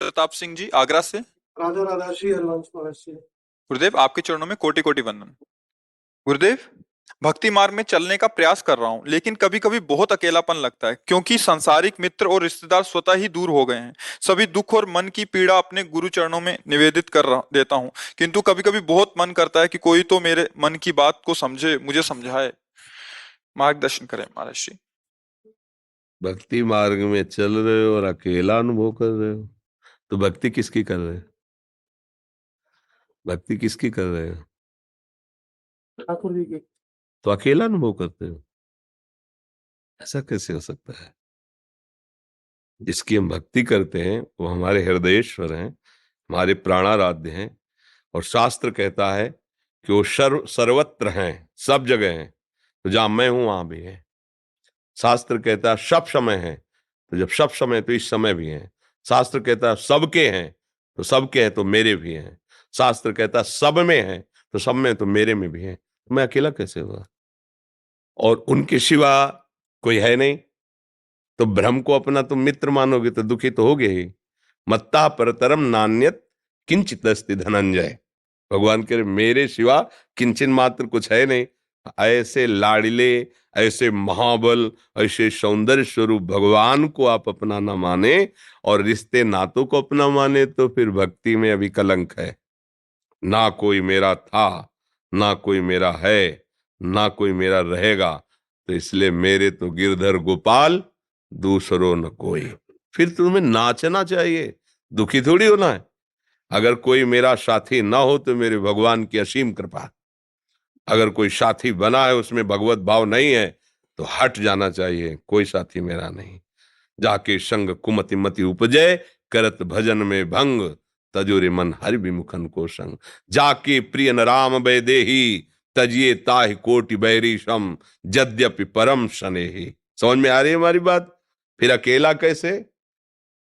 प्रताप सिंह जी आगरा से। राजा राधा श्री हरिवंश महर्षि। गुरुदेव आपके चरणों में कोटि कोटि वंदन। गुरुदेव, भक्ति मार्ग में चलने का प्रयास कर रहा हूँ, लेकिन कभी कभी बहुत अकेलापन लगता है क्योंकि सांसारिक मित्र और रिश्तेदार स्वतः ही दूर हो गए हैं। सभी दुख और मन की पीड़ा अपने गुरु चरणों में निवेदित कर रहा देता हूँ, किंतु कभी कभी बहुत मन करता है कि कोई तो मेरे मन की बात को समझे, मुझे समझाए, मार्गदर्शन करे महर्षि। भक्ति मार्ग में चल रहे हो और अकेला अनुभव कर रहे हो, तो भक्ति किसकी कर रहे हो? भक्ति किसकी कर रहे हो? ठाकुर जी की। तो अकेला अनुभव करते हो, ऐसा कैसे हो सकता है? जिसकी हम भक्ति करते हैं वो हमारे हृदयेश्वर हैं, हमारे प्राणाराध्य हैं। और शास्त्र कहता है कि वो सर्वत्र हैं, सब जगह हैं। तो जहां मैं हूं वहां भी है। शास्त्र कहता है सब समय है, तो जब सब समय तो इस समय भी है। शास्त्र कहता है सबके हैं, तो सबके हैं तो मेरे भी हैं। शास्त्र कहता है सब में है, तो सब में तो मेरे में भी है। तो मैं अकेला कैसे हुआ? और उनके सिवा कोई है नहीं, तो ब्रह्म को अपना तुम मित्र मानोगे तो दुखी तो होगे ही। मत्ता परतरम नान्यत किंचित अस्ति धनंजय। भगवान कह रहे मेरे सिवा किंचन मात्र कुछ है नहीं। ऐसे लाड़िले, ऐसे महाबल, ऐसे सौंदर्य स्वरूप भगवान को आप अपना ना माने और रिश्ते नातों को अपना माने, तो फिर भक्ति में अभी कलंक है। ना कोई मेरा था, ना कोई मेरा है, ना कोई मेरा रहेगा, तो इसलिए मेरे तो गिरधर गोपाल, दूसरों न कोई। फिर तुम्हें नाचना चाहिए, दुखी थोड़ी होना है। अगर कोई मेरा साथी ना हो तो मेरे भगवान की असीम कृपा। अगर कोई साथी बना है उसमें भगवत भाव नहीं है तो हट जाना चाहिए, कोई साथी मेरा नहीं। जाके संग कुमति मति उपजय, करत भजन में भंग, तजोरे मन हरि विमुखन को संग। जाके प्रिय न राम वैदेही, तजिए ताहि कोटि बैरीशम, यद्यपि परम स्नेही। समझ में आ रही है हमारी बात? फिर अकेला कैसे?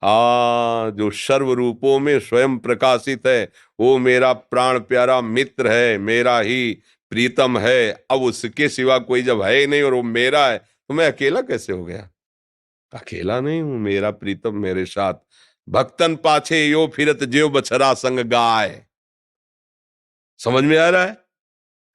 जो सर्व रूपों में स्वयं प्रकाशित है, वो मेरा प्राण प्यारा मित्र है, मेरा ही प्रीतम है। अब उसके सिवा कोई जब है ही नहीं और वो मेरा है, तो मैं अकेला कैसे हो गया? अकेला नहीं हूं, मेरा प्रीतम मेरे साथ। भक्तन पाछे यो फिरत ज्यो बछरा संग गाय। समझ में आ रहा है?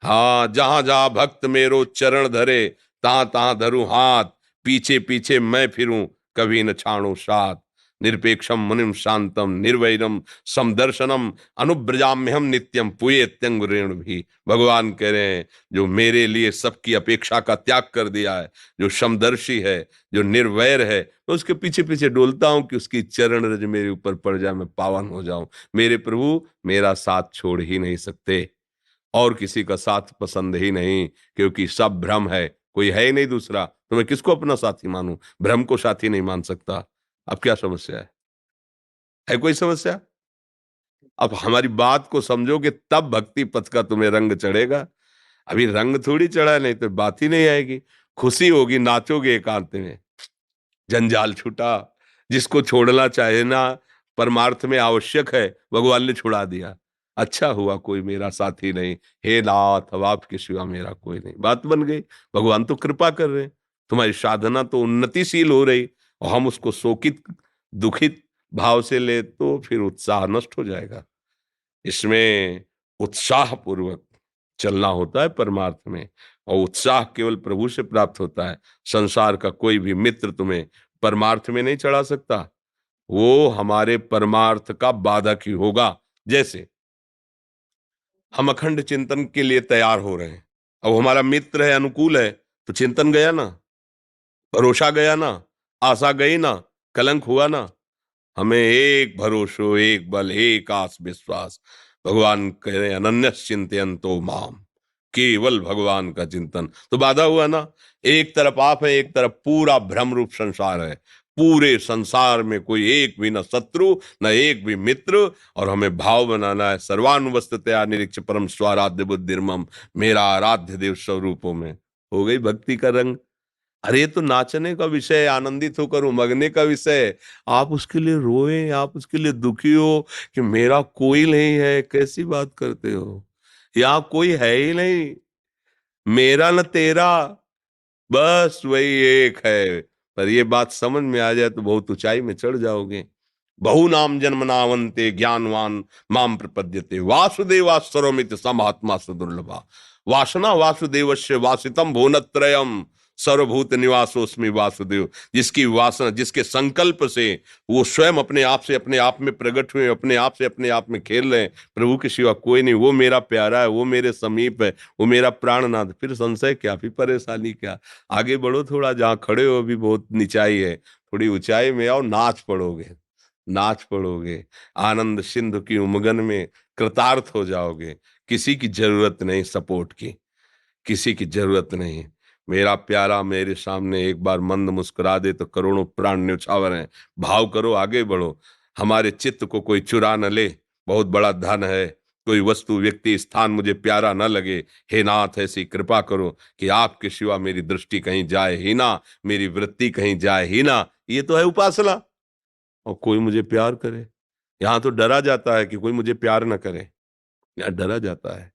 हाँ, जहां जहां भक्त मेरो चरण धरे, तहां तहां धरूं हाथ। पीछे पीछे मैं फिरूं, कभी न छाणु साथ। निरपेक्षम मुनिम शांतम निर्वैरम समदर्शनम, अनुब्रजाम्यहम नित्यम पुयेत्यंग रेणु भी। भगवान कह रहे हैं जो मेरे लिए सबकी अपेक्षा का त्याग कर दिया है, जो समदर्शी है, जो निर्वैर है, मैं उसके पीछे पीछे डोलता हूं कि उसकी चरण रज मेरे ऊपर पड़ जाए, मैं पावन हो जाऊं। मेरे प्रभु मेरा साथ छोड़ ही नहीं सकते, और किसी का साथ पसंद ही नहीं, क्योंकि सब भ्रम है, कोई है ही नहीं दूसरा। तो मैं किसको अपना साथी मानूं? भ्रम को साथी नहीं मान सकता। अब क्या समस्या है कोई समस्या? अब हमारी बात को समझोगे तब भक्ति पथ का तुम्हें रंग चढ़ेगा। अभी रंग थोड़ी चढ़ा है, नहीं तो बात ही नहीं आएगी। खुशी होगी, नाचोगे एकांत में, जंजाल छूटा। जिसको छोड़ना चाहे ना परमार्थ में आवश्यक है, भगवान ने छुड़ा दिया। अच्छा हुआ कोई मेरा साथी नहीं, हे नाथ अब आपके सिवा मेरा कोई नहीं। बात बन गई। भगवान तो कृपा कर रहे हैं, तुम्हारी साधना तो उन्नतिशील हो रही, और हम उसको शोकित दुखित भाव से ले तो फिर उत्साह नष्ट हो जाएगा। इसमें उत्साह पूर्वक चलना होता है परमार्थ में, और उत्साह केवल प्रभु से प्राप्त होता है। संसार का कोई भी मित्र तुम्हें परमार्थ में नहीं चढ़ा सकता, वो हमारे परमार्थ का बाधक ही होगा। जैसे हम अखंड चिंतन के लिए तैयार हो रहे हैं, अब हमारा मित्र है, अनुकूल है, तो चिंतन गया ना, भरोसा गया ना, आशा गई ना, कलंक हुआ ना। हमें एक भरोसो, एक बल, एक आस विश्वास। भगवान कह रहे हैं अनन्यस चिंतयन्तो माम, केवल भगवान का चिंतन। तो बाधा हुआ ना, एक तरफ आप है, एक तरफ पूरा भ्रम रूप संसार है। पूरे संसार में कोई एक भी न शत्रु, न एक भी मित्र। और हमें भाव बनाना है सर्वानुवस्थितया निरीक्ष परम स्वाराध्य बुद्धिर्मम, मेरा आराध्य देव स्वरूपों में। हो गई भक्ति का रंग। अरे ये तो नाचने का विषय है, आनंदित होकर उमगने का विषय है। आप उसके लिए रोए, आप उसके लिए दुखी हो कि मेरा कोई नहीं है, कैसी बात करते हो? यहाँ कोई है ही नहीं, मेरा न तेरा, बस वही एक है। पर ये बात समझ में आ जाए तो बहुत ऊंचाई में चढ़ जाओगे। बहुनाम जन्मनावन्ते ज्ञानवान माम प्रपद्यते वासुदेवा सर्वमिति समात्मा सुदुर्लभा। वासना वासुदेवस्य वासितम भुवनत्रयम सर्वभूत निवासोस्मि वासुदेव। जिसकी वासना, जिसके संकल्प से वो स्वयं अपने आप से अपने आप में प्रकट हुए, अपने आप से अपने आप में खेल रहे हैं, प्रभु के सिवा कोई नहीं, वो मेरा प्यारा है, वो मेरे समीप है, वो मेरा प्राणनाथ। फिर संशय क्या, फिर परेशानी क्या? आगे बढ़ो थोड़ा, जहां खड़े हो अभी बहुत निचाई है, थोड़ी ऊंचाई में आओ, नाच पड़ोगे, नाच पड़ोगे, आनंद सिंधु की उमगन में कृतार्थ हो जाओगे। किसी की जरूरत नहीं सपोर्ट की, किसी की जरूरत नहीं। मेरा प्यारा मेरे सामने एक बार मंद मुस्कुरा दे तो करोड़ों प्राण न्यौछावर हैं। भाव करो, आगे बढ़ो। हमारे चित्त को कोई चुरा न ले, बहुत बड़ा धन है। कोई वस्तु व्यक्ति स्थान मुझे प्यारा न लगे, हे नाथ ऐसी कृपा करो कि आपके सिवा मेरी दृष्टि कहीं जाए ही ना, मेरी वृत्ति कहीं जाए ही ना। ये तो है उपासना। और कोई मुझे प्यार करे, यहाँ तो डरा जाता है कि कोई मुझे प्यार न करे। यहाँ डरा जाता है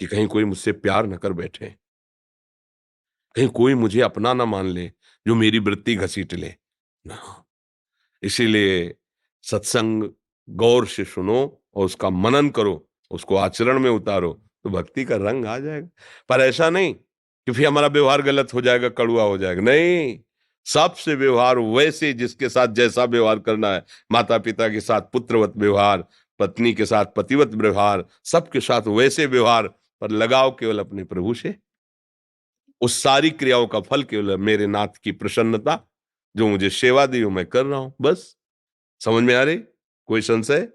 कि कहीं कोई मुझसे प्यार न कर बैठे, कहीं कोई मुझे अपना ना मान ले, जो मेरी वृत्ति घसीट ले ना। इसीलिए सत्संग गौर से सुनो और उसका मनन करो, उसको आचरण में उतारो, तो भक्ति का रंग आ जाएगा। पर ऐसा नहीं कि फिर हमारा व्यवहार गलत हो जाएगा, कड़वा हो जाएगा, नहीं। सबसे व्यवहार वैसे, जिसके साथ जैसा व्यवहार करना है, माता पिता के साथ पुत्रवत व्यवहार, पत्नी के साथ पतिवत व्यवहार, सबके साथ वैसे व्यवहार, पर लगाओ केवल अपने प्रभु से। उस सारी क्रियाओं का फल केवल मेरे नाथ की प्रसन्नता, जो मुझे सेवा दी वो मैं कर रहा हूं, बस। समझ में आ रही? कोई संशय?